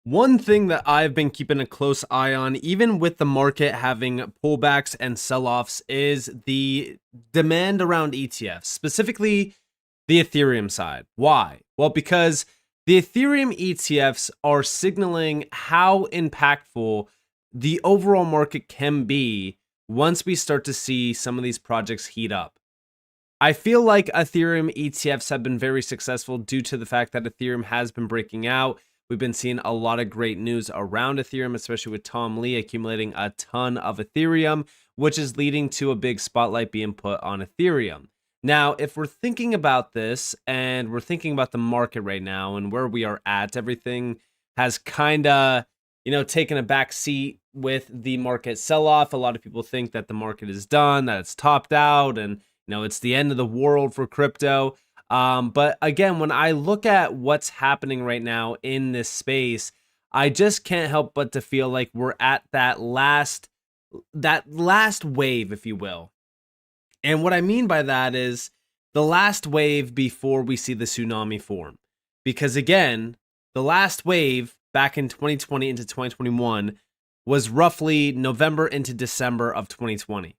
One thing that I've been keeping a close eye on, even with the market having pullbacks and sell offs, is the demand around ETFs, specifically the Ethereum side. Why? Well, because the Ethereum ETFs are signaling how impactful the overall market can be once we start to see some of these projects heat up. I feel like Ethereum ETFs have been very successful due to the fact that Ethereum has been breaking out. We've been seeing a lot of great news around Ethereum, especially with Tom Lee accumulating a ton of Ethereum, which is leading to a big spotlight being put on Ethereum. Now, if we're thinking about this and we're thinking about the market right now and where we are at, everything has kind of, taken a back seat with the market sell off. A lot of people think that the market is done, that it's topped out, and it's the end of the world for crypto. But again, when I look at what's happening right now in this space, I just can't help but to feel like we're at that last wave, if you will. And what I mean by that is the last wave before we see the tsunami form. Because again, the last wave back in 2020 into 2021 was roughly November into December of 2020.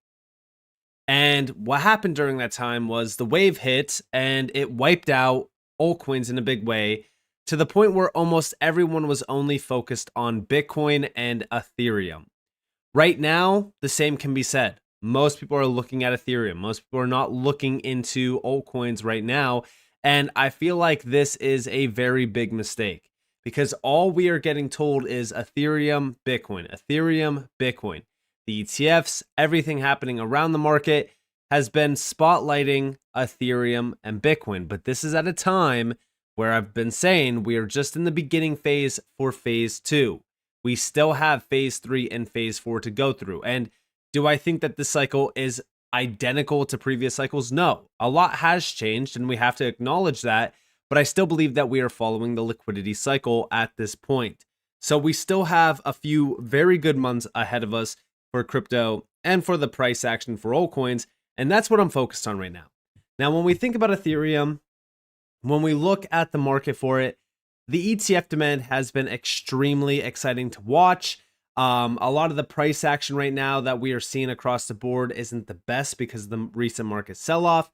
And what happened during that time was the wave hit and it wiped out altcoins in a big way, to the point where almost everyone was only focused on Bitcoin and Ethereum. Right now, the same can be said. Most people are looking at Ethereum. Most people are not looking into altcoins right now. And I feel like this is a very big mistake, because all we are getting told is Ethereum, Bitcoin, Ethereum, Bitcoin. The ETFs, everything happening around the market has been spotlighting Ethereum and Bitcoin. But this is at a time where I've been saying we are just in the beginning phase for phase 2. We still have phase 3 and phase 4 to go through. And do I think that this cycle is identical to previous cycles? No. A lot has changed and we have to acknowledge that. But I still believe that we are following the liquidity cycle at this point. So we still have a few very good months ahead of us for crypto and for the price action for altcoins. And that's what I'm focused on right now. Now, when we think about Ethereum, when we look at the market for it, the ETF demand has been extremely exciting to watch. A lot of the price action right now that we are seeing across the board isn't the best because of the recent market sell-off,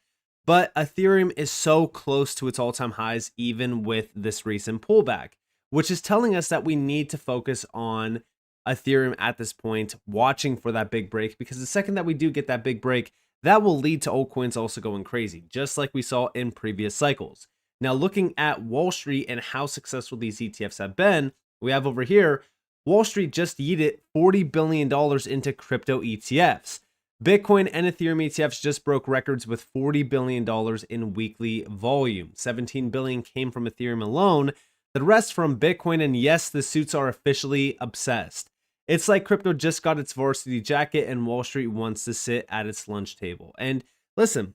but Ethereum is so close to its all-time highs even with this recent pullback, which is telling us that we need to focus on Ethereum at this point, watching for that big break, because the second that we do get that big break, that will lead to altcoins also going crazy, just like we saw in previous cycles. Now, looking at Wall Street and how successful these ETFs have been, we have over here, Wall Street just yeeted $40 billion into crypto ETFs. Bitcoin and Ethereum ETFs just broke records with $40 billion in weekly volume. $17 billion came from Ethereum alone, the rest from Bitcoin, and yes, the suits are officially obsessed. It's like crypto just got its varsity jacket and Wall Street wants to sit at its lunch table. And listen,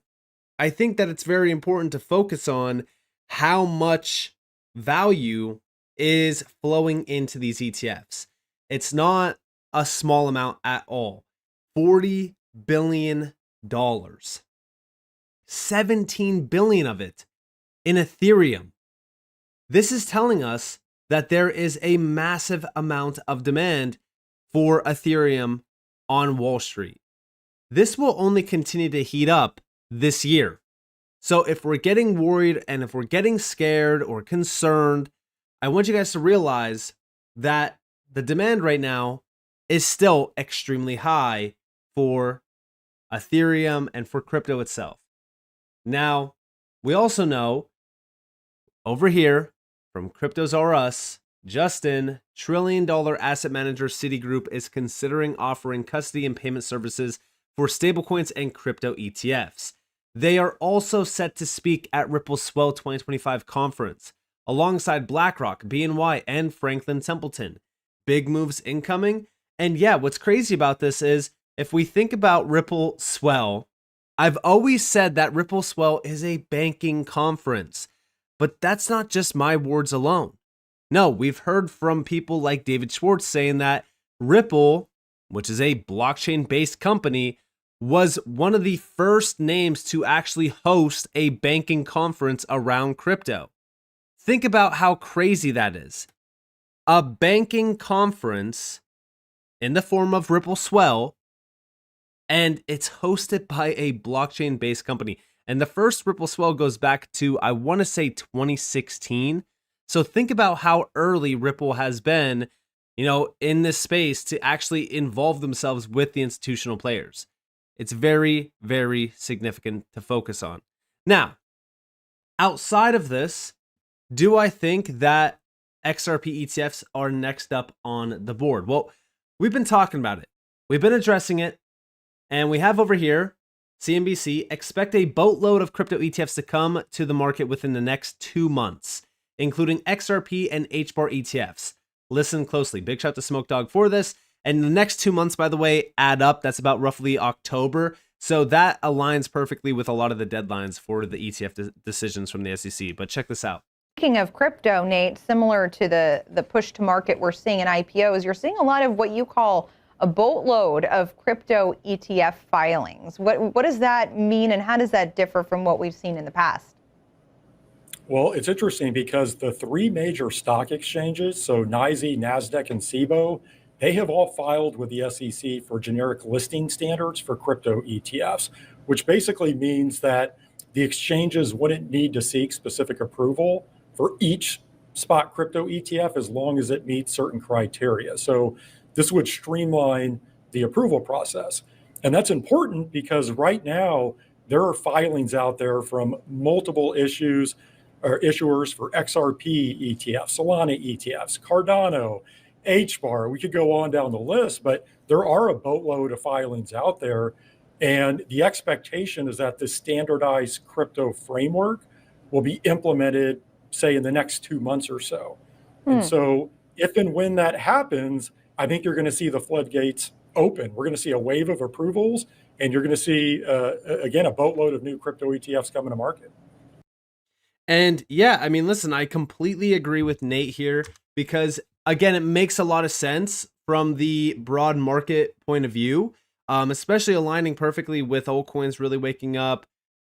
I think that it's very important to focus on how much value is flowing into these ETFs. It's not a small amount at all. $40 billion. 17 billion of it in Ethereum. This is telling us that there is a massive amount of demand for Ethereum on Wall Street. This will only continue to heat up this year. So if we're getting worried and if we're getting scared or concerned, I want you guys to realize that the demand right now is still extremely high for Ethereum and for crypto itself. Now, we also know over here from Cryptos R Us, Justin, trillion-dollar asset manager Citigroup is considering offering custody and payment services for stablecoins and crypto ETFs. They are also set to speak at Ripple's Swell 2025 conference, alongside BlackRock, BNY, and Franklin Templeton. Big moves incoming. And yeah, what's crazy about this is, if we think about Ripple Swell, I've always said that Ripple Swell is a banking conference. But that's not just my words alone. No, we've heard from people like David Schwartz saying that Ripple, which is a blockchain-based company, was one of the first names to actually host a banking conference around crypto. Think about how crazy that is. a banking conference in the form of Ripple Swell, and it's hosted by a blockchain-based company. And the first Ripple Swell goes back to, I want to say, 2016. So think about how early Ripple has been, in this space to actually involve themselves with the institutional players. It's very, very significant to focus on. Now, outside of this, do I think that XRP ETFs are next up on the board? Well, we've been talking about it. We've been addressing it. And we have over here, CNBC, expect a boatload of crypto ETFs to come to the market within the next 2 months, including XRP and HBAR ETFs. Listen closely. Big shout to Smoke Dog for this. And the next 2 months, by the way, add up. That's about roughly October. So that aligns perfectly with a lot of the deadlines for the ETF decisions from the SEC. But check this out. Speaking of crypto, Nate, similar to the push to market we're seeing in IPOs, you're seeing a lot of what you call a boatload of crypto ETF filings. What does that mean, and how does that differ from what we've seen in the past? Well, it's interesting because the three major stock exchanges, so NYSE, NASDAQ, and SIBO, they have all filed with the SEC for generic listing standards for crypto ETFs, which basically means that the exchanges wouldn't need to seek specific approval for each spot crypto ETF as long as it meets certain criteria. So this would streamline the approval process. And that's important because right now there are filings out there from multiple issuers for XRP ETFs, Solana ETFs, Cardano, HBAR. We could go on down the list, but there are a boatload of filings out there. And the expectation is that this standardized crypto framework will be implemented, say, in the next 2 months or so. And so if and when that happens, I think you're going to see the floodgates open. We're going to see a wave of approvals, and you're going to see, again, a boatload of new crypto ETFs coming to market. And yeah, I mean, listen, I completely agree with Nate here because, again, it makes a lot of sense from the broad market point of view, especially aligning perfectly with altcoins really waking up,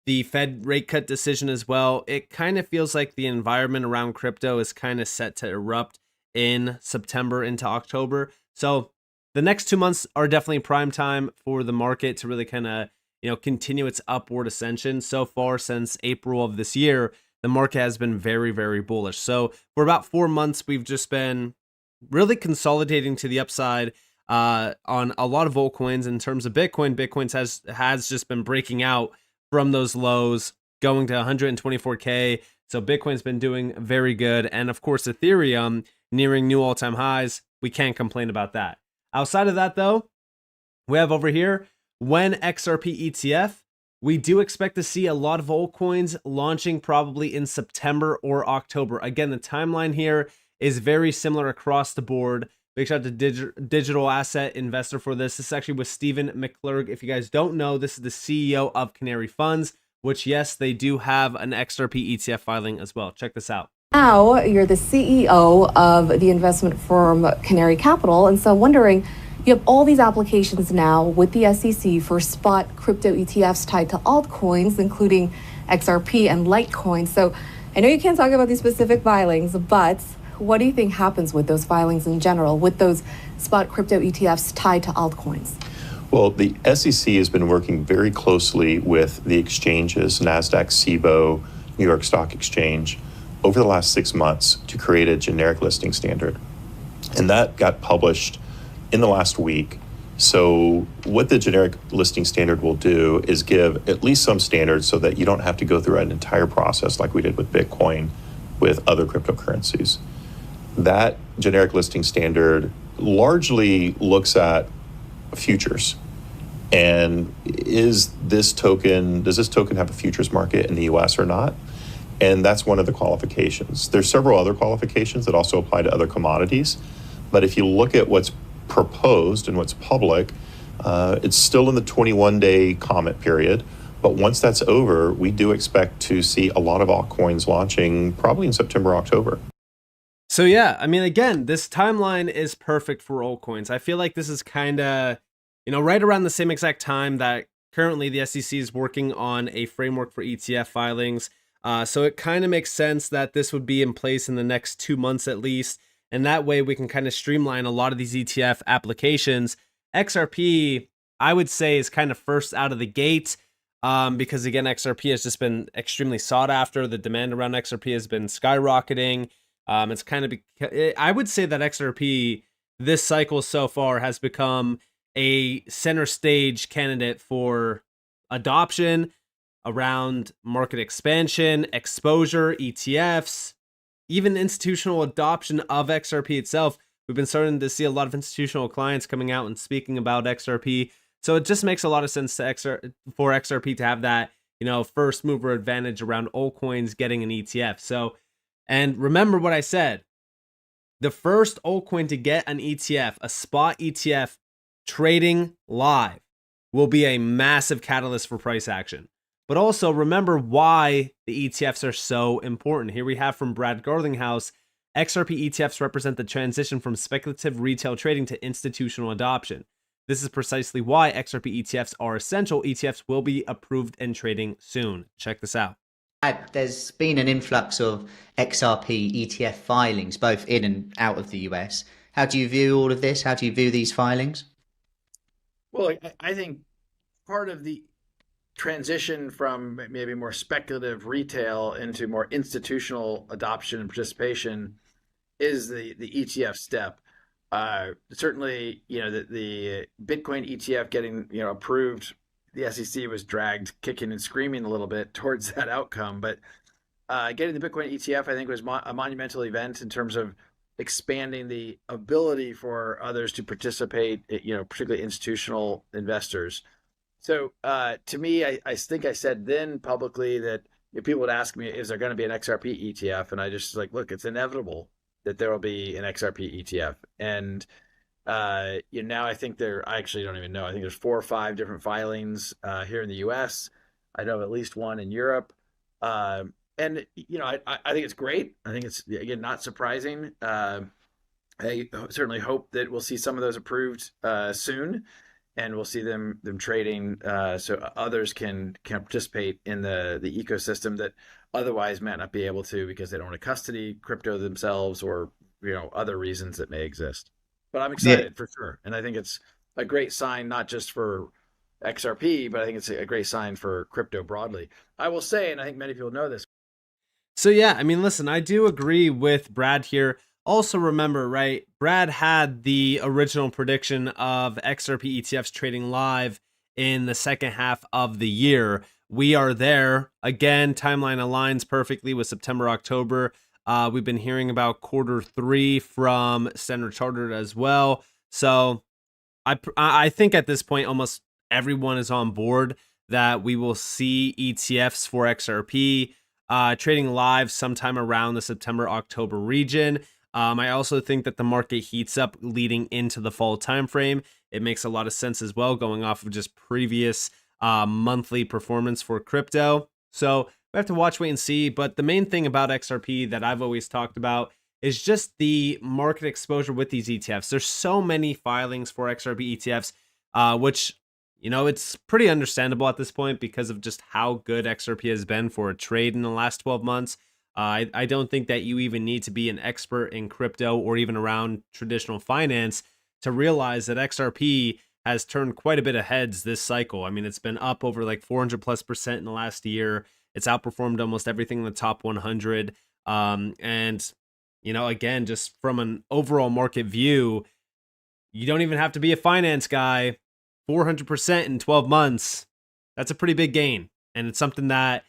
the Fed rate cut decision as well. It kind of feels like the environment around crypto is kind of set to erupt in September into October. So the next 2 months are definitely prime time for the market to really kind of, continue its upward ascension. So far since April of this year, the market has been very, very bullish. So for about 4 months, we've just been really consolidating to the upside on a lot of altcoins. In terms of Bitcoin, has just been breaking out from those lows, going to 124K. So Bitcoin's been doing very good. And of course, Ethereum nearing new all-time highs. We can't complain about that. Outside of that, though, we have over here, when XRP ETF, we do expect to see a lot of altcoins launching probably in September or October. Again, the timeline here is very similar across the board. Big shout out to Digital Asset Investor for this. This is actually with Stephen McClurg. If you guys don't know, this is the CEO of Canary Funds, which, yes, they do have an XRP ETF filing as well. Check this out. Now, you're the CEO of the investment firm Canary Capital, and so wondering, you have all these applications now with the SEC for spot crypto ETFs tied to altcoins, including XRP and Litecoin. So I know you can't talk about these specific filings, but what do you think happens with those filings in general, with those spot crypto ETFs tied to altcoins? Well, the SEC has been working very closely with the exchanges, NASDAQ, SIBO, New York Stock Exchange, over the last 6 months to create a generic listing standard. And that got published in the last week. So what the generic listing standard will do is give at least some standards so that you don't have to go through an entire process like we did with Bitcoin with other cryptocurrencies. That generic listing standard largely looks at futures. And does this token have a futures market in the US or not? And that's one of the qualifications. There's several other qualifications that also apply to other commodities. But if you look at what's proposed and what's public, it's still in the 21-day comment period. But once that's over, we do expect to see a lot of altcoins launching probably in September, October. So yeah, I mean, again, this timeline is perfect for altcoins. I feel like this is kind of, right around the same exact time that currently the SEC is working on a framework for ETF filings. So it kind of makes sense that this would be in place in the next 2 months at least. And that way we can kind of streamline a lot of these ETF applications. XRP, I would say, is kind of first out of the gate because, again, XRP has just been extremely sought after. The demand around XRP has been skyrocketing. It's kind of, I would say that XRP this cycle so far has become a center stage candidate for adoption around market expansion, exposure, ETFs, even institutional adoption of XRP itself. We've been starting to see a lot of institutional clients coming out and speaking about XRP. So it just makes a lot of sense for XRP to have that, first mover advantage around altcoins getting an ETF. So, and remember what I said, the first altcoin to get an ETF, a spot ETF trading live, will be a massive catalyst for price action. But also remember why the ETFs are so important. Here we have from Brad Garlinghouse, XRP ETFs represent the transition from speculative retail trading to institutional adoption. This is precisely why XRP ETFs are essential. ETFs will be approved and trading soon. Check this out. There's been an influx of XRP ETF filings, both in and out of the US. How do you view all of this? How do you view these filings? Well, I think part of the transition from maybe more speculative retail into more institutional adoption and participation is the ETF step. Certainly, the Bitcoin ETF getting approved, the SEC was dragged kicking and screaming a little bit towards that outcome. But getting the Bitcoin ETF, I think, was a monumental event in terms of expanding the ability for others to participate, particularly institutional investors. So to me, I think I said then publicly that if people would ask me, is there going to be an XRP ETF? And I just look, it's inevitable that there will be an XRP ETF. And now I think I actually don't even know. I think there's 4 or 5 different filings here in the US. I know of at least one in Europe. And, I think it's great. I think it's, again, not surprising. I certainly hope that we'll see some of those approved soon. And we'll see them trading so others can participate in the ecosystem that otherwise might not be able to because they don't want to custody crypto themselves or other reasons that may exist. But I'm excited for sure, and I think it's a great sign not just for XRP, but I think it's a great sign for crypto broadly. I will say, and I think many people know this. So yeah, I mean, listen, I do agree with Brad here. Also remember, right, Brad had the original prediction of XRP ETFs trading live in the second half of the year. We are there. Again, timeline aligns perfectly with September, October. We've been hearing about Q3 from Standard Chartered as well. So I think at this point, almost everyone is on board that we will see ETFs for XRP trading live sometime around the September, October region. I also think that the market heats up leading into the fall timeframe. It makes a lot of sense as well, going off of just previous monthly performance for crypto. So we have to watch, wait, and see. But the main thing about XRP that I've always talked about is just the market exposure with these ETFs. There's so many filings for XRP ETFs, which, it's pretty understandable at this point because of just how good XRP has been for a trade in the last 12 months. I don't think that you even need to be an expert in crypto or even around traditional finance to realize that XRP has turned quite a bit of heads this cycle. I mean, it's been up over 400+% in the last year. It's outperformed almost everything in the top 100. And, again, just from an overall market view, you don't even have to be a finance guy. 400% in 12 months. That's a pretty big gain. And it's something that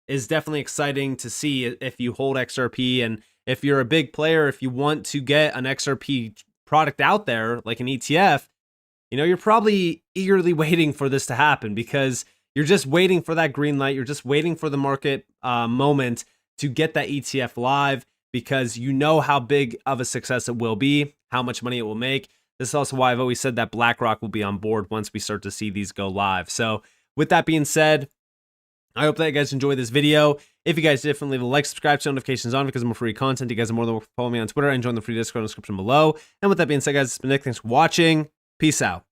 is definitely exciting to see if you hold XRP. And if you're a big player, if you want to get an XRP product out there, like an ETF, you're probably eagerly waiting for this to happen because you're just waiting for that green light. You're just waiting for the market moment to get that ETF live because you know how big of a success it will be, how much money it will make. This is also why I've always said that BlackRock will be on board once we start to see these go live. So with that being said, I hope that you guys enjoyed this video. If you guys did, leave a like, subscribe, turn notifications on because of more free content. You guys are more than welcome to follow me on Twitter and join the free Discord in the description below. And with that being said, guys, it's been Nick. Thanks for watching. Peace out.